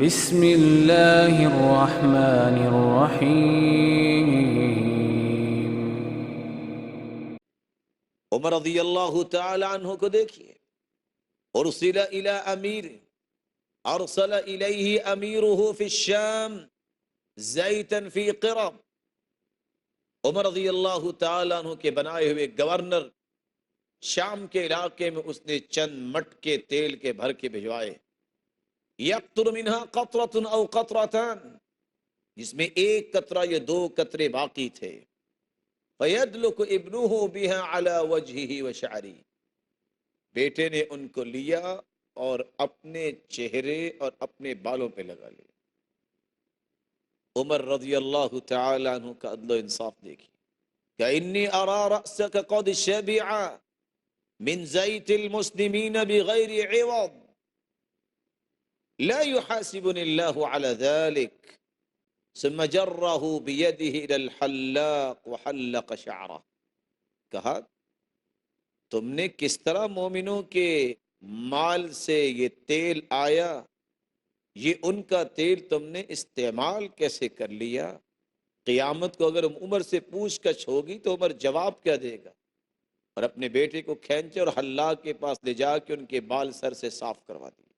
بسم اللہ الرحمن الرحیم۔ عمر رضی اللہ تعالی عنہ کو دیکھیے، ارسل الی امیر، ارسل الیہ امیرہ فی الشام زیتا فی قرب۔ عمر رضی اللہ تعالی عنہ کے بنائے ہوئے گورنر شام کے علاقے میں اس نے چند مٹکے تیل کے بھر کے بھجوائے، یقطر منہا قطرۃ او قطرتان، جس میں ایک قطرہ یا دو قطرے باقی تھے، فیدلک ابنہ بہا علی وجہہ وشعرہ، بیٹے نے ان کو لیا اور اپنے چہرے اور اپنے بالوں پہ لگا لیا۔ عمر رضی اللہ تعالی عنہ کا عدل و انصاف دیکھی کہ انی ارا رأسک قد شبع من زیت المسلمین بغیر عوض لا يحاسبني الله على ذلك، ثم جره بيده الى الحلاق وحلق شعره۔ کہا تم نے کس طرح مومنوں کے مال سے یہ تیل آیا، یہ ان کا تیل تم نے استعمال کیسے کر لیا؟ قیامت کو اگر عمر سے پوچھ گچھ ہوگی تو عمر جواب کیا دے گا؟ اور اپنے بیٹے کو کھینچے اور حلاق کے پاس لے جا کے ان کے بال سر سے صاف کروا دی۔